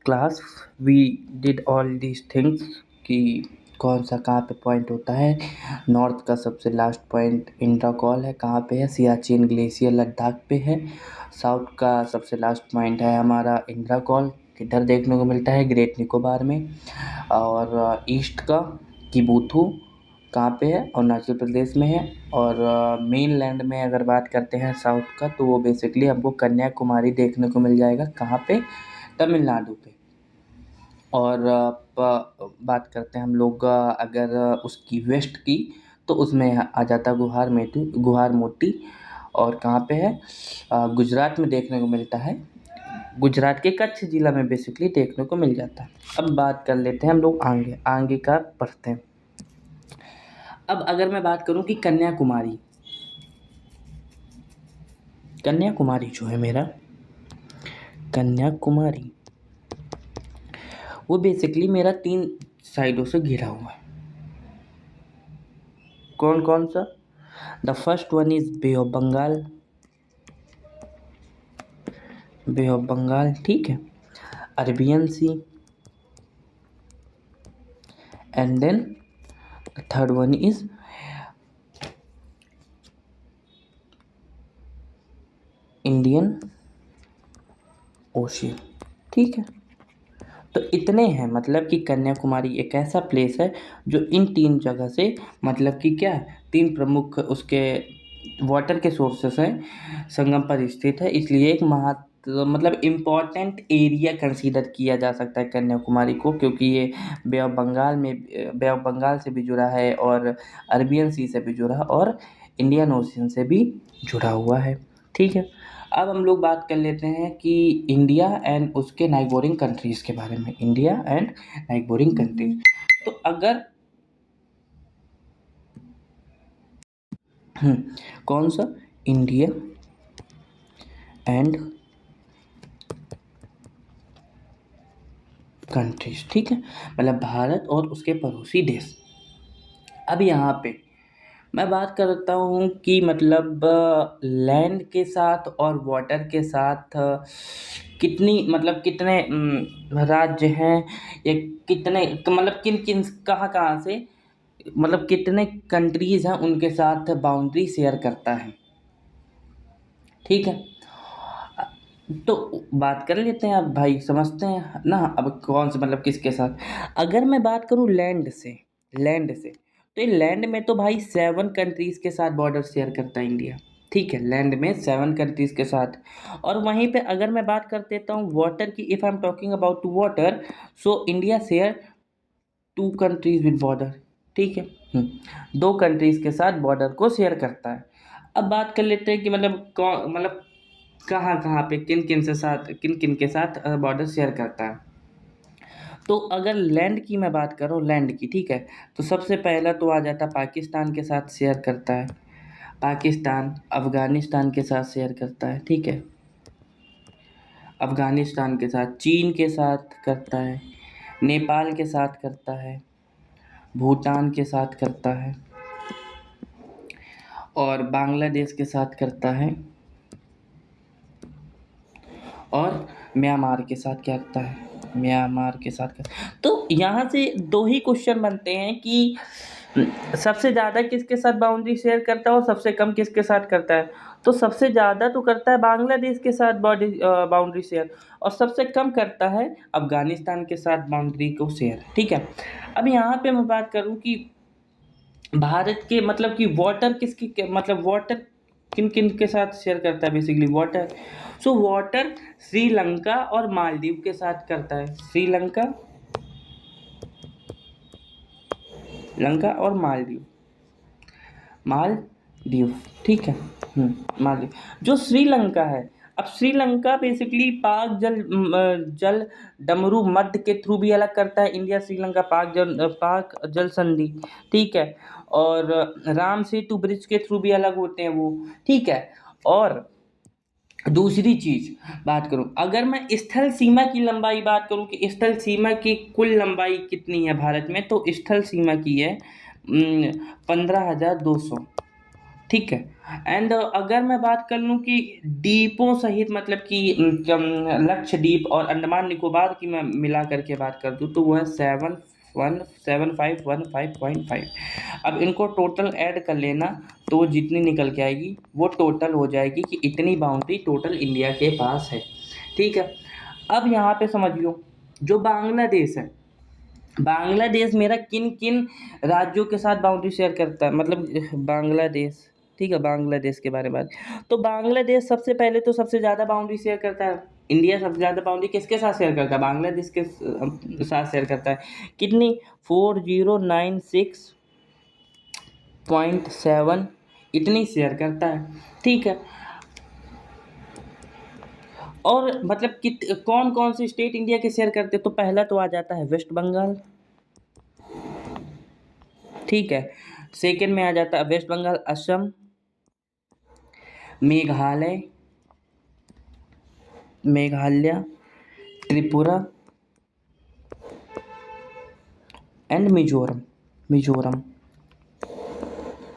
Class we did all these things कि कौन सा कहाँ पे पॉइंट होता है। नॉर्थ का सबसे लास्ट पॉइंट इंद्रकॉल है, कहाँ पे है, सियाचिन ग्लेशियर लद्दाख पे है। साउथ का सबसे लास्ट पॉइंट है हमारा इंद्रकॉल, किधर देखने को मिलता है, ग्रेट निकोबार में। और ईस्ट का किबुथु कहाँ पे है, अरुणाचल प्रदेश में है। और मेन लैंड में अगर बात करते हैं साउथ का, तो वो बेसिकली हमको कन्याकुमारी देखने को मिल जाएगा, कहाँ पे, तमिलनाडु पे। और बात करते हैं हम लोग अगर उसकी वेस्ट की, तो उसमें आ जाता गुहार मोती। और कहाँ पे है, गुजरात में देखने को मिलता है, गुजरात के कच्छ जिला में बेसिकली देखने को मिल जाता है। अब बात कर लेते हैं हम लोग आगे आगे का पढ़ते हैं। अब अगर मैं बात करूं कि कन्याकुमारी, कन्याकुमारी जो है मेरा, कन्याकुमारी वो बेसिकली मेरा 3 साइडों से घिरा हुआ है। कौन कौन सा? The first one is Bay of Bengal, Bay of Bengal, ठीक है, Arabian Sea, and then the third one is Indian Ocean, ठीक है। तो इतने हैं, मतलब कि कन्याकुमारी एक ऐसा प्लेस है जो इन 3 जगह से, मतलब कि क्या, 3 प्रमुख उसके वाटर के सोर्सेस हैं, संगम पर स्थित है, इसलिए एक मतलब इम्पॉर्टेंट एरिया कंसीडर किया जा सकता है कन्याकुमारी को, क्योंकि ये बे ऑफ बंगाल से भी जुड़ा है, और अरबियन सी से भी जुड़ा है, और इंडियन ओशियन से भी जुड़ा हुआ है, ठीक है। अब हम लोग बात कर लेते हैं कि इंडिया एंड उसके नाइबोरिंग कंट्रीज़ के बारे में, इंडिया एंड नाइबोरिंग कंट्रीज। तो अगर कौन सा, इंडिया एंड कंट्रीज, ठीक है, मतलब भारत और उसके पड़ोसी देश। अब यहाँ पे मैं बात करता हूँ कि मतलब लैंड के साथ और वाटर के साथ कितनी, मतलब कितने राज्य हैं, या कितने, मतलब किन किन, कहाँ कहाँ से, मतलब कितने कंट्रीज़ हैं उनके साथ बाउंड्री शेयर करता है, ठीक है। तो बात कर लेते हैं अब भाई, समझते हैं ना अब कौन से, मतलब किसके साथ। अगर मैं बात करूँ लैंड से तो ये लैंड में तो भाई 7 कंट्रीज़ के साथ बॉर्डर शेयर करता है इंडिया, ठीक है, लैंड में 7 कंट्रीज़ के साथ। और वहीं पे अगर मैं बात कर देता हूँ वाटर की, if I am talking about water, so India share 2 countries with border, ठीक है, 2 कंट्रीज़ के साथ बॉर्डर को शेयर करता है। अब बात कर लेते हैं कि मतलब कौन, मतलब कहाँ कहाँ पे, किन किन से साथ, किन किन के साथ बॉर्डर शेयर करता है। तो अगर लैंड की मैं बात करूँ, लैंड की, ठीक है, तो सबसे पहला तो आ जाता पाकिस्तान के साथ शेयर करता है, पाकिस्तान अफ़गानिस्तान के साथ शेयर करता है, ठीक है, अफ़गानिस्तान के साथ, चीन के साथ करता है, नेपाल के साथ करता है, भूटान के साथ करता है, और बांग्लादेश के साथ करता है, और म्यांमार के साथ क्या करता है, म्यांमार के साथ तो यहाँ से 2 ही क्वेश्चन बनते हैं कि सबसे ज़्यादा किसके साथ बाउंड्री शेयर करता है और सबसे कम किसके साथ करता है। तो सबसे ज़्यादा तो करता है बांग्लादेश के साथ बाउंड्री शेयर, और सबसे कम करता है अफ़गानिस्तान के साथ बाउंड्री को शेयर, ठीक है। अब यहाँ पे मैं बात करूँ कि भारत के, मतलब कि वाटर मतलब वाटर किन किन के साथ शेयर करता है, basically water, so water Sri Lanka और मालदीव के साथ करता है, श्रीलंका, लंका और मालदीव, ठीक है, मालदीव। जो श्रीलंका है, अब श्रीलंका बेसिकली जल डमरू मध्य के थ्रू भी अलग करता है इंडिया श्रीलंका पाक जल संधि, ठीक है, और राम सेतु ब्रिज के थ्रू भी अलग होते हैं वो, ठीक है। और दूसरी चीज़ बात करूँ, अगर मैं स्थल सीमा की लंबाई बात करूँ कि स्थल सीमा की कुल लंबाई कितनी है भारत में, तो स्थल सीमा की है 15,200, ठीक है। एंड अगर मैं बात कर लूँ कि द्वीपों सहित मतलब कि लक्षद्वीप और अंडमान निकोबार की मैं मिला करके बात कर दूँ तो वो है 7,175,15.5। अब इनको टोटल ऐड कर लेना तो जितनी निकल के आएगी वो टोटल हो जाएगी कि इतनी बाउंड्री टोटल इंडिया के पास है। ठीक है। अब यहाँ पे समझियो जो बांग्लादेश है, बांग्लादेश मेरा किन किन राज्यों के साथ बाउंड्री शेयर करता है, मतलब बांग्लादेश, ठीक है, बांग्लादेश के बारे में बात। तो बांग्लादेश सबसे पहले तो सबसे ज़्यादा बाउंड्री शेयर करता है। इंडिया सबसे ज़्यादा बाउंड्री किसके साथ शेयर करता है? बांग्लादेश के साथ शेयर करता है। कितनी? 4096.7 इतनी शेयर करता है। ठीक है। और मतलब कौन कौन से स्टेट इंडिया के शेयर करते हैं? तो पहला तो आ जाता है वेस्ट बंगाल, ठीक है। सेकंड में आ जाता है वेस्ट बंगाल, असम, मेघालय, मेघालय, त्रिपुरा एंड मिजोरम, मिजोरम।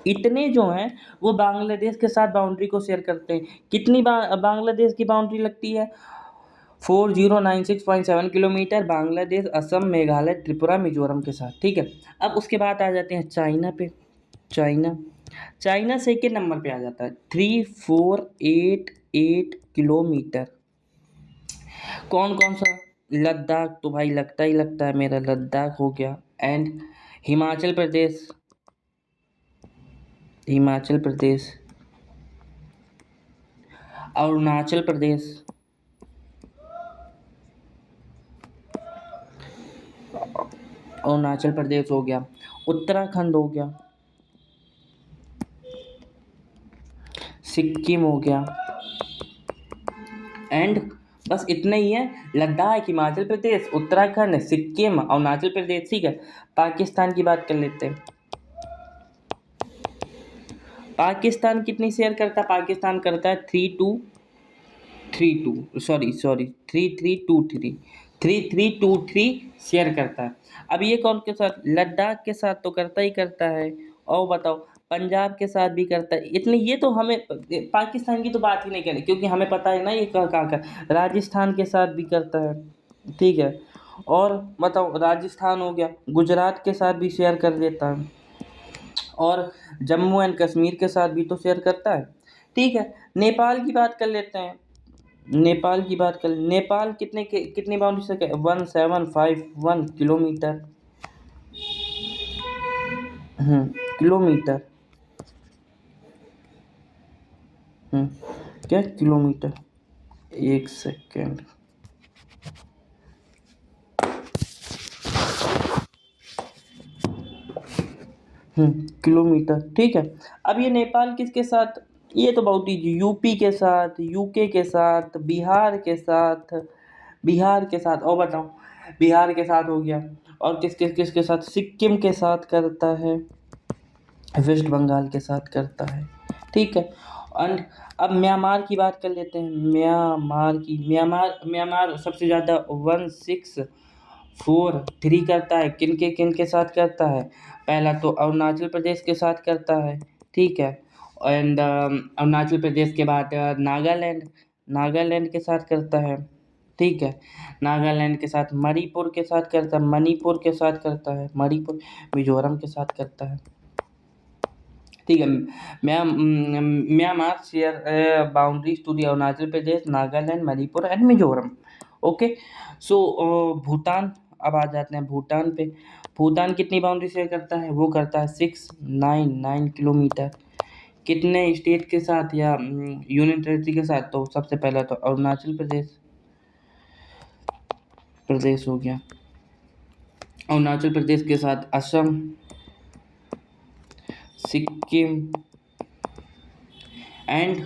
इतने जो हैं वो बांग्लादेश के साथ बाउंड्री को शेयर करते हैं। कितनी बांग्लादेश की बाउंड्री लगती है? 4096.7 किलोमीटर बांग्लादेश, असम, मेघालय, त्रिपुरा, मिजोरम के साथ। ठीक है। अब उसके बाद आ जाते हैं चाइना पे। चाइना, चाइना सेकेंड नंबर पे आ जाता है, 3488 किलोमीटर। कौन कौन सा? लद्दाख तो भाई लगता ही लगता है मेरा, लद्दाख हो गया। एंड हिमाचल प्रदेश, हिमाचल प्रदेश, अरुणाचल प्रदेश, अरुणाचल प्रदेश हो गया, उत्तराखंड हो गया, सिक्किम हो गया। एंड बस इतना ही है, लद्दाख, हिमाचल प्रदेश, उत्तराखंड, सिक्किम, अरुणाचल प्रदेश। ठीक है। पाकिस्तान की बात कर लेते हैं। पाकिस्तान कितनी शेयर करता है? पाकिस्तान करता है 3323 शेयर करता है। अब ये कौन के साथ? लद्दाख के साथ तो करता ही करता है। और बताओ, पंजाब के साथ भी करता है। इतने ये तो हमें पाकिस्तान की तो बात ही नहीं करें क्योंकि हमें पता है ना ये कहाँ कहाँ का। राजस्थान के साथ भी करता है, ठीक है। और बताओ, राजस्थान हो गया, गुजरात के साथ भी शेयर कर देता है, और जम्मू एंड कश्मीर के साथ भी तो शेयर करता है। ठीक है। नेपाल की बात कर लेते हैं। नेपाल की बात कर, नेपाल कितनी बाउंड्री से 1751 किलोमीटर, किलोमीटर, क्या किलोमीटर? एक सेकेंड, किलोमीटर, ठीक है। अब ये नेपाल किसके साथ? ये तो बहुत ही यूपी के साथ, यूके के साथ, बिहार के साथ, बिहार के साथ, और बताओ, बिहार के साथ हो गया। और किसके साथ? सिक्किम के साथ करता है, वेस्ट बंगाल के साथ करता है, ठीक है। एंड अब म्यांमार की बात कर लेते हैं। म्यांमार सबसे ज़्यादा 1643 करता है। किन के साथ करता है? पहला तो अरुणाचल प्रदेश के साथ करता है, ठीक है। एंड अरुणाचल प्रदेश के बाद नागालैंड, नागालैंड के साथ करता है, ठीक है। नागालैंड के साथ मणिपुर के साथ करता है, मणिपुर के साथ करता है, मणिपुर, मिजोरम के साथ करता है, ठीक है। Myanmar share boundaries to the Arunachal Pradesh, Nagaland, Manipur and Mizoram. Okay. So Bhutan, अब आ जाते हैं भूटान पे। भूटान कितनी बाउंड्री शेयर करता है? वो करता है 699 किलोमीटर। कितने स्टेट के साथ या यूनियन टेरिटरी के साथ? तो सबसे पहला तो अरुणाचल प्रदेश हो गया, अरुणाचल प्रदेश के साथ Assam, Sikkim and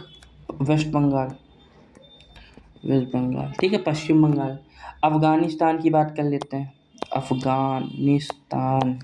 West Bengal, West Bengal, ठीक है, पश्चिम बंगाल। अफ़गानिस्तान की बात कर लेते हैं। अफ़गानिस्तान,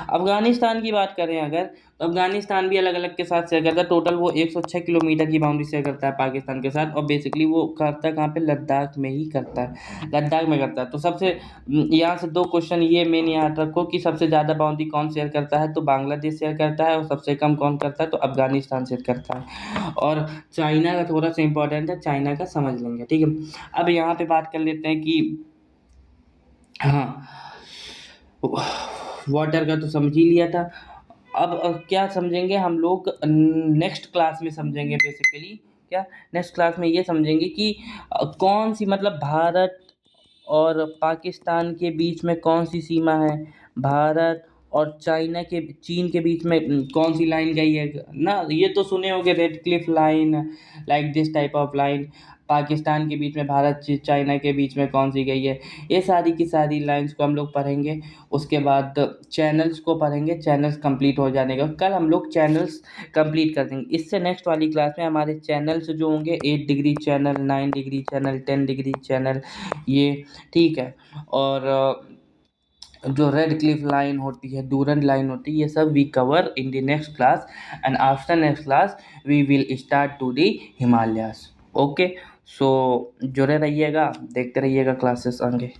अफ़गानिस्तान की बात करें अगर, तो अफगानिस्तान भी अलग अलग के साथ शेयर करता है। टोटल वो 106 किलोमीटर की बाउंड्री शेयर करता है पाकिस्तान के साथ, और बेसिकली वो करता है कहाँ पे, लद्दाख में ही करता है, लद्दाख में करता है। तो सबसे यहाँ से दो क्वेश्चन ये मेन याद रखो कि सबसे ज़्यादा बाउंड्री कौन शेयर करता है, तो बांग्लादेश शेयर करता है, और सबसे कम कौन करता है, तो अफगानिस्तान शेयर करता है। और चाइना का थोड़ा सा इंपॉर्टेंट है, चाइना का समझ लेंगे, ठीक है। अब यहाँ पे बात कर लेते हैं कि हाँ, वाटर का तो समझ ही लिया था। अब क्या समझेंगे हम लोग, नेक्स्ट क्लास में समझेंगे बेसिकली क्या, नेक्स्ट क्लास में ये समझेंगे कि कौन सी मतलब भारत और पाकिस्तान के बीच में कौन सी सीमा है, भारत और चाइना के चीन के बीच में कौन सी लाइन गई है ना, ये तो सुने होंगे, red Cliff line, like this type of line. Pakistan के बीच में भारत चाइना के बीच में कौन सी गई है, ये सारी की सारी लाइंस को हम लोग पढ़ेंगे। उसके बाद चैनल्स को पढ़ेंगे, चैनल्स कंप्लीट हो जाने का कल हम लोग चैनल्स कंप्लीट कर देंगे। इससे नेक्स्ट वाली क्लास में हमारे चैनल्स जो होंगे, 8 degree channel, 9 degree channel, 10 degree channel, ये ठीक है। और जो रेड क्लिफ लाइन होती है, डूरंड लाइन होती है, ये सब we cover in the next class, and after next class we will start to the Himalayas. Okay, so जुड़े रहिएगा, देखते रहिएगा क्लासेस आगे।